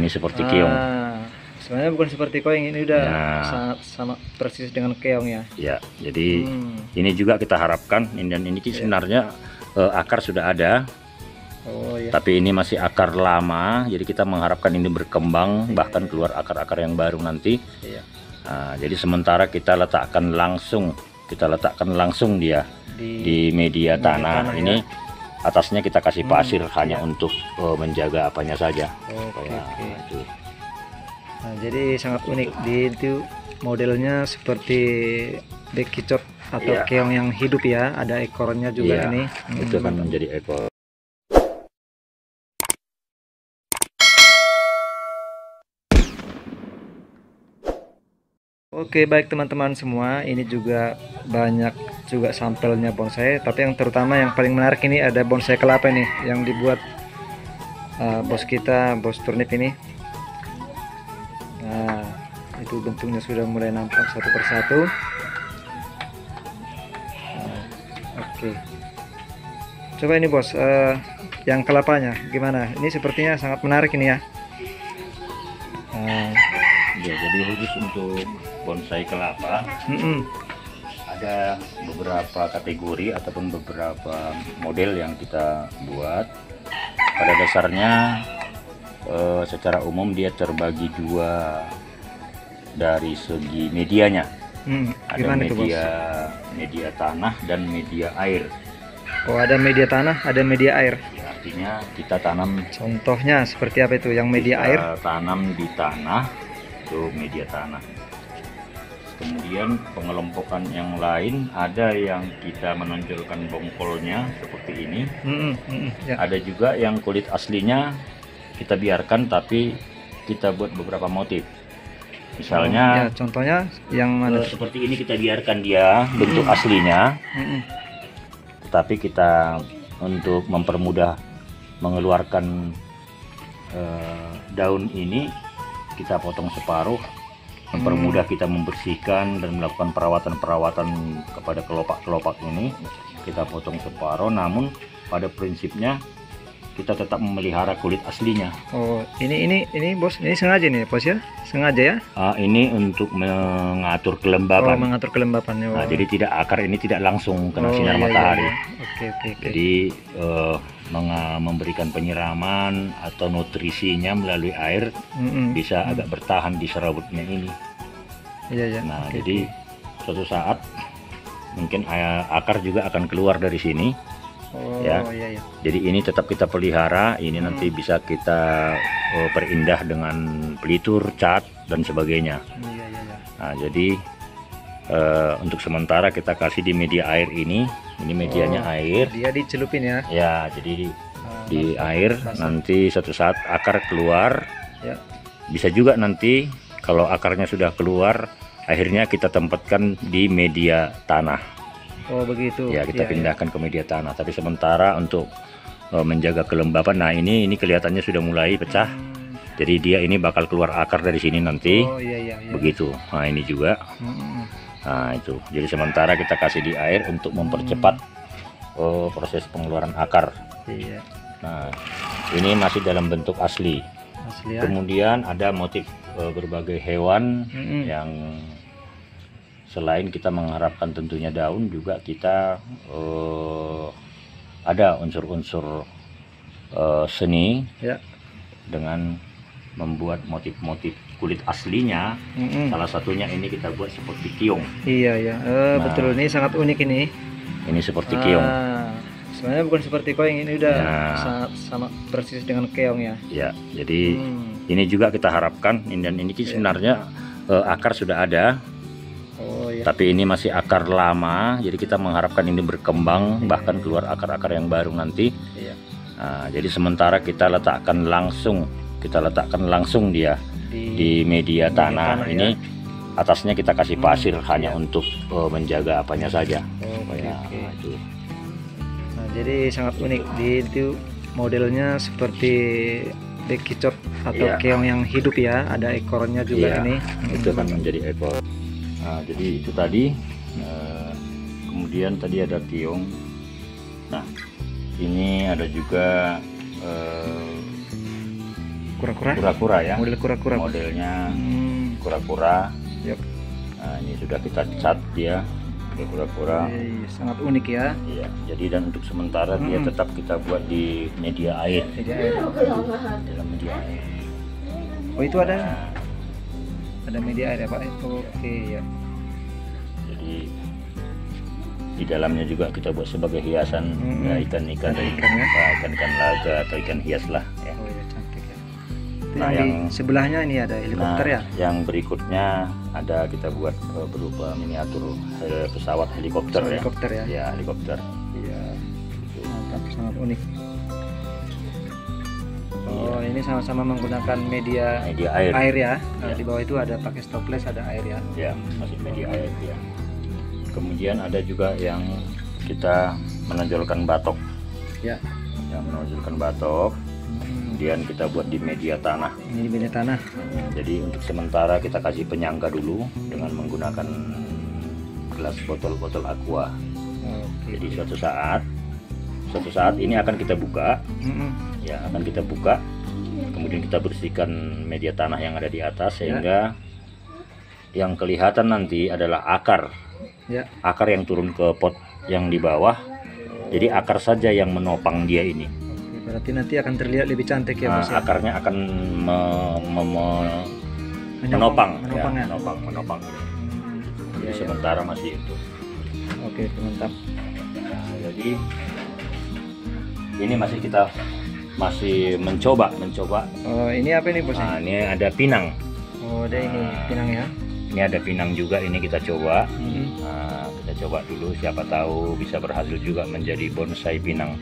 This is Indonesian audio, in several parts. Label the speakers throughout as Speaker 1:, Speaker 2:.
Speaker 1: ini seperti keong.
Speaker 2: Sebenarnya bukan seperti keong, ini udah
Speaker 1: Nah,
Speaker 2: sangat sama persis dengan keong ya.
Speaker 1: Ya, jadi ini juga kita harapkan, dan ini sebenarnya akar sudah ada.
Speaker 2: Oh ya.
Speaker 1: Tapi ini masih akar lama, jadi kita mengharapkan ini berkembang, bahkan keluar akar-akar yang baru nanti.
Speaker 2: Iya.
Speaker 1: Nah, jadi sementara kita letakkan langsung dia di media tanah ini.
Speaker 2: Ya.
Speaker 1: Atasnya kita kasih pasir hanya
Speaker 2: iya.
Speaker 1: untuk menjaga apanya saja.
Speaker 2: Oke.
Speaker 1: Itu.
Speaker 2: Nah, jadi sangat unik. Itu modelnya seperti bekicot atau
Speaker 1: Iya.
Speaker 2: keong yang hidup ya. Ada ekornya juga
Speaker 1: Iya,
Speaker 2: ini.
Speaker 1: itu akan menjadi ekor.
Speaker 2: Oke, baik teman-teman semua, ini juga banyak juga sampelnya bonsai, tapi yang terutama yang paling menarik ini ada bonsai kelapa nih yang dibuat bos kita, bos Turnip ini. Nah, itu bentuknya sudah mulai nampak satu persatu. Nah, oke. Coba ini bos, yang kelapanya gimana? Ini sepertinya sangat menarik ini ya.
Speaker 1: Ya, jadi khusus untuk bonsai kelapa ada beberapa kategori ataupun beberapa model yang kita buat. Pada dasarnya secara umum dia terbagi dua dari segi medianya. Ada media tanah dan media air.
Speaker 2: Oh, ada media tanah, ada media air.
Speaker 1: Artinya kita tanam.
Speaker 2: Contohnya seperti apa itu yang media air?
Speaker 1: Tanam di tanah, itu media tanah. Kemudian pengelompokan yang lain ada yang kita menonjolkan bongkolnya seperti ini.
Speaker 2: Ya.
Speaker 1: Ada juga yang kulit aslinya kita biarkan tapi kita buat beberapa motif. Misalnya,
Speaker 2: contohnya yang mana?
Speaker 1: Seperti ini kita biarkan dia bentuk aslinya, tetapi kita untuk mempermudah mengeluarkan daun ini kita potong separuh, mempermudah kita membersihkan dan melakukan perawatan kepada kelopak-kelopak ini. Kita potong separuh, namun pada prinsipnya kita tetap memelihara kulit aslinya.
Speaker 2: Oh, ini bos, ini sengaja nih bos ya, sengaja ya?
Speaker 1: Ini untuk mengatur kelembapan.
Speaker 2: Oh, mengatur kelembapannya.
Speaker 1: Nah, jadi tidak akar ini tidak langsung kena sinar matahari.
Speaker 2: Oke.
Speaker 1: Jadi memberikan penyiraman atau nutrisinya melalui air bisa agak bertahan di serabutnya ini.
Speaker 2: Iya.
Speaker 1: Nah, jadi suatu saat mungkin akar juga akan keluar dari sini.
Speaker 2: Iya.
Speaker 1: Jadi ini tetap kita pelihara, ini nanti bisa kita perindah dengan pelitur, cat dan sebagainya.
Speaker 2: Iya.
Speaker 1: Nah, jadi untuk sementara kita kasih di media air ini medianya air.
Speaker 2: Dia dicelupin ya?
Speaker 1: Ya, jadi di air nanti suatu saat akar keluar.
Speaker 2: Ya.
Speaker 1: Bisa juga nanti kalau akarnya sudah keluar, akhirnya kita tempatkan di media tanah.
Speaker 2: Oh, begitu.
Speaker 1: Ya, kita pindahkan ke media tanah. Tapi sementara untuk menjaga kelembapan, nah ini kelihatannya sudah mulai pecah. Jadi dia ini bakal keluar akar dari sini nanti.
Speaker 2: Oh, iya.
Speaker 1: Begitu. Nah, ini juga. Nah, itu. Jadi sementara kita kasih di air untuk mempercepat proses pengeluaran akar.
Speaker 2: Iya.
Speaker 1: Nah, ini masih dalam bentuk asli.
Speaker 2: Ya?
Speaker 1: Kemudian ada motif berbagai hewan yang selain kita mengharapkan tentunya daun, juga kita ada unsur-unsur seni dengan membuat motif-motif kulit aslinya. Salah satunya ini kita buat seperti keong.
Speaker 2: Iya. Betul, ini sangat unik ini.
Speaker 1: Ini seperti keong.
Speaker 2: Sebenarnya bukan seperti keong, ini udah sangat sama persis dengan keong ya.
Speaker 1: Ya, jadi ini juga kita harapkan, dan ini sebenarnya akar sudah ada.
Speaker 2: Oh, iya.
Speaker 1: Tapi ini masih akar lama, jadi kita mengharapkan ini berkembang, bahkan keluar akar-akar yang baru nanti. Nah, jadi sementara kita letakkan langsung dia di media tanah ini. Atasnya kita kasih pasir hanya untuk menjaga apanya saja. Itu.
Speaker 2: Nah, jadi sangat unik. Itu modelnya seperti bekicot atau keong yang hidup ya. Ada ekornya juga ini.
Speaker 1: Itu akan menjadi ekor. Nah, jadi itu tadi. Kemudian tadi ada keong. Nah, ini ada juga Kura-kura ya.
Speaker 2: Model kura-kura.
Speaker 1: Modelnya kura-kura.
Speaker 2: Yap.
Speaker 1: Nah, ini sudah kita cat dia kura-kura.
Speaker 2: Sangat unik ya.
Speaker 1: Iya. Jadi dan untuk sementara dia tetap kita buat di media air. Dalam media air.
Speaker 2: Oh itu ada media air ya Pak. Oke ya.
Speaker 1: Jadi di dalamnya juga kita buat sebagai hiasan ya, ikan-ikan laga atau ikan hias lah ya.
Speaker 2: Oh ya, cantik ya. Itu
Speaker 1: Nah,
Speaker 2: yang di sebelahnya ini ada helikopter ya.
Speaker 1: Yang berikutnya ada kita buat berupa miniatur pesawat helikopter ya.
Speaker 2: Helikopter ya.
Speaker 1: Ya, helikopter.
Speaker 2: Iya. Mantap, sangat unik. Oh, ini sama-sama menggunakan media
Speaker 1: air
Speaker 2: ya. Nah, di bawah itu ada pakai stopless, ada air ya.
Speaker 1: Ya, masih media air ya. Kemudian ada juga yang kita menonjolkan batok.
Speaker 2: Ya.
Speaker 1: Yang menonjolkan batok. Kemudian kita buat di media tanah.
Speaker 2: Ini di media tanah.
Speaker 1: Jadi untuk sementara kita kasih penyangga dulu dengan menggunakan gelas botol-botol aqua.
Speaker 2: Oke.
Speaker 1: Jadi suatu saat ini akan kita buka. Ya, akan kita buka. Kemudian kita bersihkan media tanah yang ada di atas sehingga yang kelihatan nanti adalah akar.
Speaker 2: Ya.
Speaker 1: Akar yang turun ke pot yang di bawah. Jadi akar saja yang menopang dia ini.
Speaker 2: Oke, berarti nanti akan terlihat lebih cantik ya Mas.
Speaker 1: Akarnya akan menopang. Jadi sementara masih itu.
Speaker 2: Oke, mantap.
Speaker 1: Nah, jadi ini kita masih mencoba.
Speaker 2: Oh, ini apa ini Bos?
Speaker 1: Nah, ini ada pinang.
Speaker 2: Oh, ada ini pinang ya.
Speaker 1: Ini ada pinang juga, ini kita coba. Nah, kita coba dulu, siapa tahu bisa berhasil juga menjadi bonsai pinang.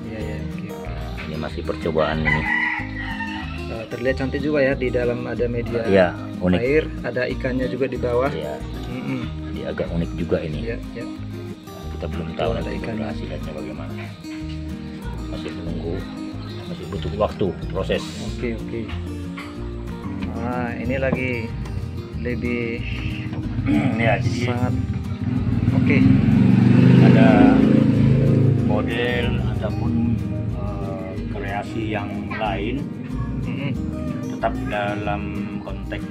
Speaker 2: Iya.
Speaker 1: Nah, ini masih percobaan ini.
Speaker 2: Terlihat cantik juga ya, di dalam ada media
Speaker 1: unik.
Speaker 2: air, ada ikannya juga di bawah.
Speaker 1: Iya. Jadi agak unik juga ini.
Speaker 2: Iya.
Speaker 1: Nah, kita belum tahu
Speaker 2: ada
Speaker 1: nanti
Speaker 2: ikannya.
Speaker 1: hasilnya bagaimana. Masih menunggu, masih butuh waktu proses.
Speaker 2: Oke. Nah, ini lagi lebih
Speaker 1: Ya, jadi
Speaker 2: sangat oke.
Speaker 1: ada model ataupun kreasi yang lain tetap dalam konteks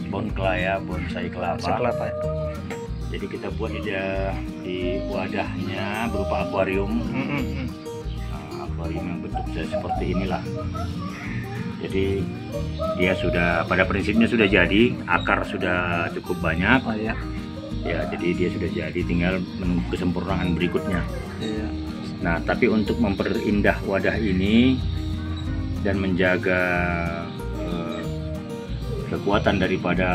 Speaker 1: bonsai kelapa. Jadi kita buat di wadahnya berupa akuarium. Akuarium yang bentuknya seperti inilah. Jadi dia sudah pada prinsipnya sudah jadi, akar sudah cukup banyak.
Speaker 2: Oh ya.
Speaker 1: Ya, jadi dia sudah jadi, tinggal menunggu kesempurnaan berikutnya.
Speaker 2: Iya.
Speaker 1: Nah, tapi untuk memperindah wadah ini dan menjaga kekuatan daripada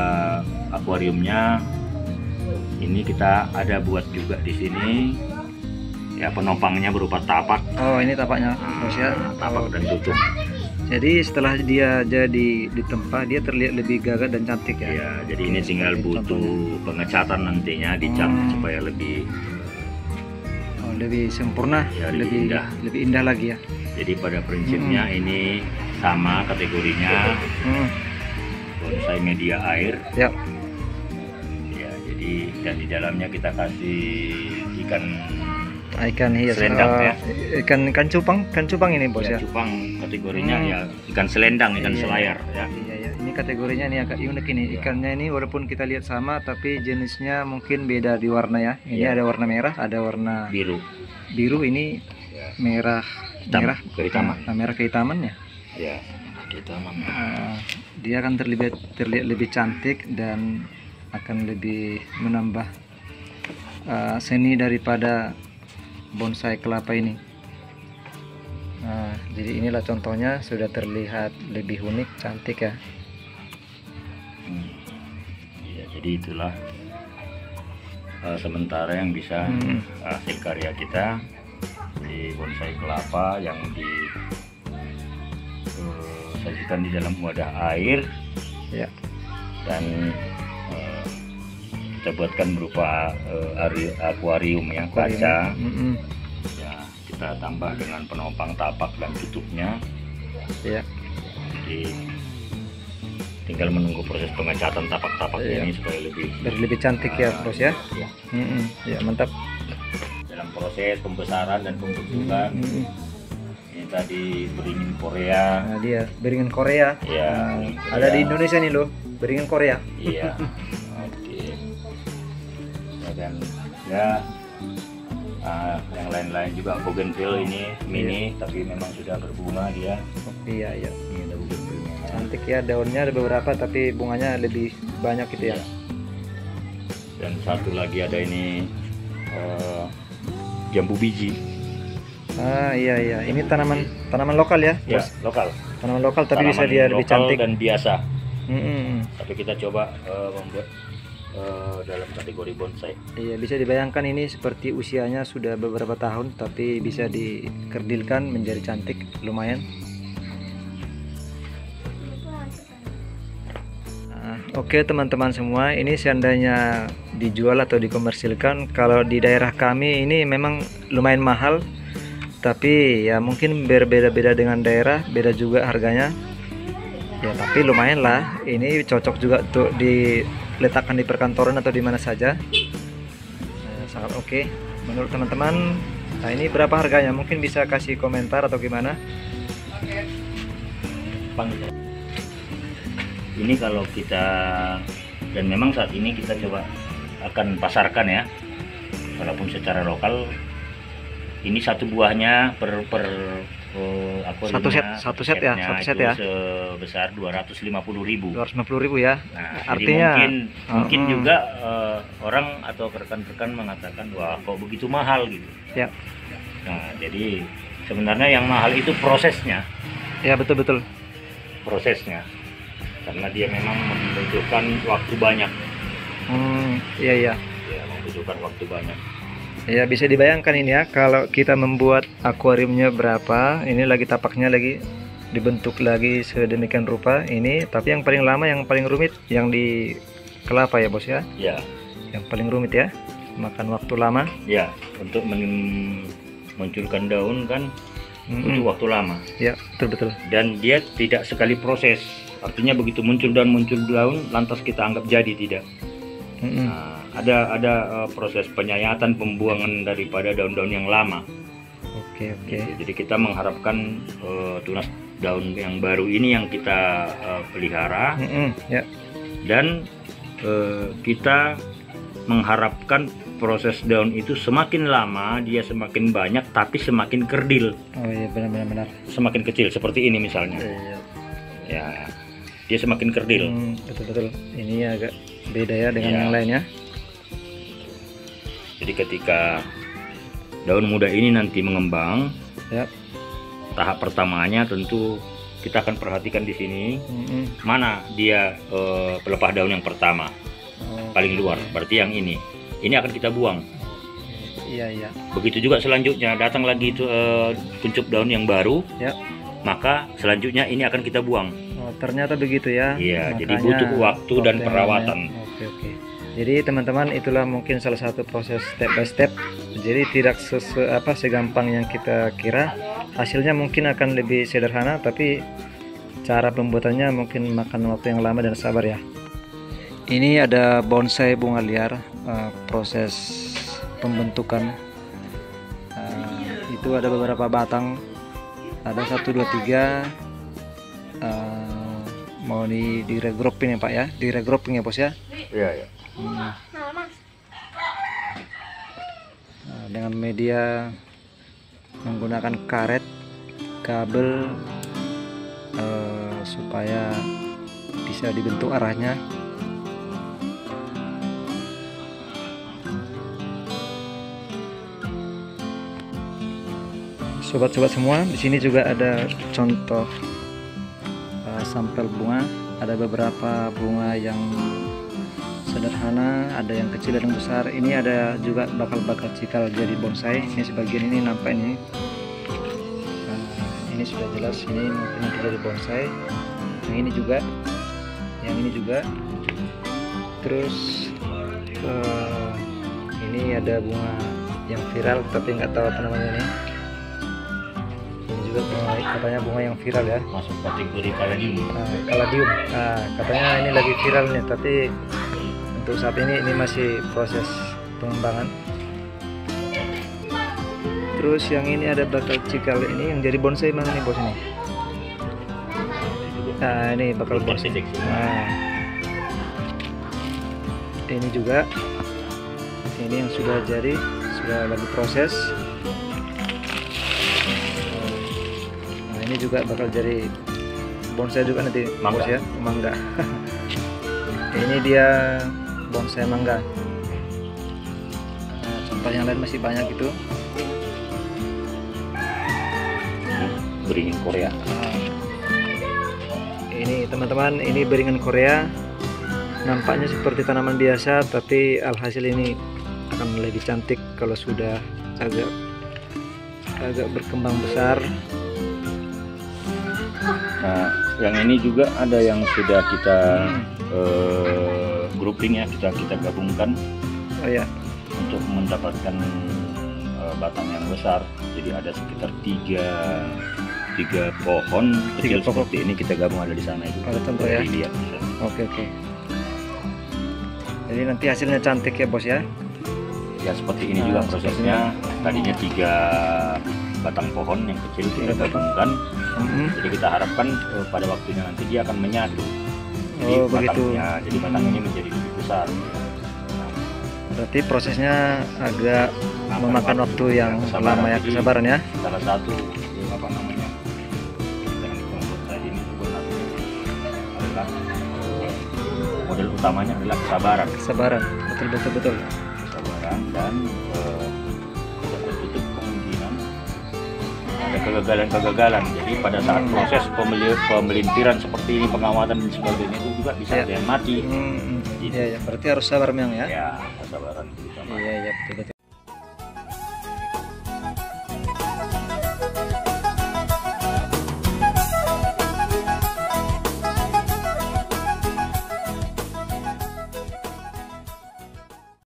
Speaker 1: akuariumnya, ini kita ada buat juga di sini. Ya, penopangnya berupa tapak.
Speaker 2: Oh, ini tapaknya Bos ya.
Speaker 1: Tapak dan tutup.
Speaker 2: Jadi setelah dia jadi ditempa, dia terlihat lebih gagah dan cantik ya.
Speaker 1: Ya, jadi ini tinggal butuh pengecatan nantinya, dicat supaya lebih
Speaker 2: sempurna,
Speaker 1: ya,
Speaker 2: lebih indah lagi ya.
Speaker 1: Jadi pada prinsipnya ini sama kategorinya bonsai media air.
Speaker 2: Ya.
Speaker 1: Ya, jadi dan di dalamnya kita kasih
Speaker 2: ikan hias,
Speaker 1: selendang ya.
Speaker 2: Ikan cupang ini Bos ya.
Speaker 1: Cupang kategorinya ya ikan selendang, ikan selayar ya.
Speaker 2: Iya. Ini kategorinya ini agak unik ini. Ikannya ini walaupun kita lihat sama tapi jenisnya mungkin beda di warna ya. Ini ada warna merah, ada warna biru, ini merah
Speaker 1: kehitaman.
Speaker 2: Merah kehitamannya.
Speaker 1: Ya, kehitaman.
Speaker 2: Dia akan terlihat lebih cantik dan akan lebih menambah seni daripada bonsai kelapa ini. Nah, jadi inilah contohnya, sudah terlihat lebih unik, cantik ya.
Speaker 1: Ya, jadi itulah sementara yang bisa hasil karya kita di bonsai kelapa yang disajikan di dalam wadah air
Speaker 2: ya,
Speaker 1: dan kita buatkan berupa akuarium yang kaca. Ya, kita tambah dengan penopang tapak dan tutupnya.
Speaker 2: Ya.
Speaker 1: Jadi tinggal menunggu proses pengecatan tapak-tapak ini supaya lebih
Speaker 2: cantik ya Bos ya.
Speaker 1: Ya.
Speaker 2: Ya, mantap.
Speaker 1: Dalam proses pembesaran dan pembentukan Ini tadi beringin Korea.
Speaker 2: Nah, dia beringin Korea.
Speaker 1: Ya.
Speaker 2: Ada di Indonesia nih loh, beringin Korea.
Speaker 1: Iya. Oke. Ya kan. Ya. Yang lain-lain juga bougainville ini mini, tapi memang sudah berbunga dia.
Speaker 2: Iya, iya.
Speaker 1: Ini ada bougainville.
Speaker 2: Cantik ya, daunnya ada beberapa tapi bunganya lebih banyak gitu ya.
Speaker 1: Dan satu lagi ada ini jambu biji.
Speaker 2: Iya, iya. Ini tanaman lokal ya,
Speaker 1: Ya,
Speaker 2: Bos?
Speaker 1: lokal.
Speaker 2: Tanaman lokal tapi bisa
Speaker 1: Tanaman
Speaker 2: dia lebih
Speaker 1: lokal
Speaker 2: cantik.
Speaker 1: dan biasa.
Speaker 2: Mm-mm.
Speaker 1: Tapi kita coba membuat dalam kategori bonsai.
Speaker 2: Iya, bisa dibayangkan ini seperti usianya sudah beberapa tahun tapi bisa dikerdilkan menjadi cantik, lumayan. Oke teman-teman semua, ini seandainya dijual atau dikomersilkan, kalau di daerah kami ini memang lumayan mahal, tapi ya mungkin berbeda-beda dengan daerah, beda juga harganya ya, tapi lumayan lah. Ini cocok juga untuk diletakkan di perkantoran atau di mana saja. Sangat oke menurut teman-teman. Nah, ini berapa harganya, mungkin bisa kasih komentar atau gimana.
Speaker 1: Ini kalau kita, dan memang saat ini kita coba akan pasarkan ya, walaupun secara lokal. Ini satu buahnya per
Speaker 2: satu set ya,
Speaker 1: sebesar 250.000.
Speaker 2: 250.000 ya.
Speaker 1: Nah,
Speaker 2: artinya
Speaker 1: jadi mungkin juga orang atau rekan-rekan mengatakan wah kok begitu mahal gitu
Speaker 2: ya.
Speaker 1: Nah, jadi sebenarnya yang mahal itu prosesnya.
Speaker 2: Ya, betul-betul.
Speaker 1: Prosesnya, karena dia memang membutuhkan waktu banyak.
Speaker 2: Iya, iya.
Speaker 1: Ya, membutuhkan waktu banyak.
Speaker 2: Ya, bisa dibayangkan ini ya, kalau kita membuat akuariumnya berapa, ini lagi tapaknya lagi dibentuk lagi sedemikian rupa ini, tapi yang paling lama, yang paling rumit yang di kelapa ya, Bos ya.
Speaker 1: Ya.
Speaker 2: Yang paling rumit ya, makan waktu lama.
Speaker 1: Ya, untuk memunculkan daun kan butuh waktu lama.
Speaker 2: Ya, betul-betul.
Speaker 1: Dan dia tidak sekali proses. Artinya begitu muncul daun lantas kita anggap jadi, tidak. Nah, ada proses penyayatan, pembuangan daripada daun-daun yang lama.
Speaker 2: Oke.
Speaker 1: Jadi kita mengharapkan tunas daun yang baru ini yang kita pelihara.
Speaker 2: Ya.
Speaker 1: Dan kita mengharapkan proses daun itu semakin lama dia semakin banyak, tapi semakin kerdil.
Speaker 2: Oh iya, benar.
Speaker 1: Semakin kecil seperti ini misalnya.
Speaker 2: Iya.
Speaker 1: Ya, dia semakin kerdil.
Speaker 2: Betul. Ini agak beda ya dengan yang lainnya.
Speaker 1: Jadi ketika daun muda ini nanti mengembang,
Speaker 2: ya,
Speaker 1: tahap pertamanya tentu kita akan perhatikan di sini mana dia pelepah daun yang pertama, paling luar, berarti yang ini akan kita buang.
Speaker 2: Iya.
Speaker 1: Begitu juga selanjutnya, datang lagi itu kuncup daun yang baru,
Speaker 2: ya,
Speaker 1: maka selanjutnya ini akan kita buang.
Speaker 2: Oh, ternyata begitu ya.
Speaker 1: Iya,
Speaker 2: makanya
Speaker 1: jadi butuh waktu dan perawatan.
Speaker 2: Oke. Jadi teman-teman, itulah mungkin salah satu proses step by step. Jadi tidak segampang yang kita kira. Hasilnya mungkin akan lebih sederhana, tapi cara pembuatannya mungkin makan waktu yang lama dan sabar ya. Ini ada bonsai bunga liar, proses pembentukan. Itu ada beberapa batang, ada 1, 2, 3. Mau diregrouping ya Pak ya, diregrouping ya Bos ya.
Speaker 1: Iya.
Speaker 2: Dengan media menggunakan karet, kabel, supaya bisa dibentuk arahnya. Sobat-sobat semua, di sini juga ada contoh sampel bunga. Ada beberapa bunga yang sederhana, ada yang kecil, ada yang besar. Ini ada juga bakal cikal jadi bonsai. Ini sebagian ini nampak ini. Ini sudah jelas, ini mungkin nanti jadi bonsai. Yang ini juga. Terus ini ada bunga yang viral, tapi nggak tahu apa namanya ini. Ini juga katanya bunga yang viral ya.
Speaker 1: Masuk kategori kaladium.
Speaker 2: Kaladium. Katanya ini lagi viral nih, tapi untuk saat ini masih proses pengembangan. Terus yang ini ada bakal cikal ini yang jadi bonsai mana nih bos ini? Nah ini bakal bonsai. Nah, ini juga, ini yang sudah jadi, sudah lagi proses. Nah ini juga bakal jadi bonsai juga nanti bos ya, mangga. Ini dia bonsai mangga. Nah, contoh yang lain masih banyak itu.
Speaker 1: Beringin Korea.
Speaker 2: Nah, ini teman-teman, ini beringan Korea. Nampaknya seperti tanaman biasa, tapi alhasil ini akan lebih cantik kalau sudah agak berkembang besar.
Speaker 1: Nah, yang ini juga ada yang sudah kita grouping ya, kita gabungkan.
Speaker 2: Oh ya.
Speaker 1: Untuk mendapatkan batang yang besar. Jadi ada sekitar tiga pohon kecil seperti ini kita gabung, ada di sana itu.
Speaker 2: Ada contoh ya. Oke. Jadi nanti hasilnya cantik ya bos ya.
Speaker 1: Ya seperti ini juga prosesnya. Tadinya 3 batang pohon yang kecil kita gabungkan. Jadi kita harapkan pada waktunya nanti dia akan menyatu. Jadi batang ini menjadi lebih besar.
Speaker 2: Berarti prosesnya agak memakan waktu yang lama ya, kesabaran ya.
Speaker 1: Salah satu model utamanya adalah kesabaran. Betul. Kesabaran dan tidak tertutup kemungkinan ada kegagalan. Jadi pada saat proses pemelintiran seperti ini, pengamatan dan sebagainya itu juga bisa ada yang mati.
Speaker 2: Iya, berarti harus sabar memang ya.
Speaker 1: Ya, kesabaran.
Speaker 2: Iya, betul.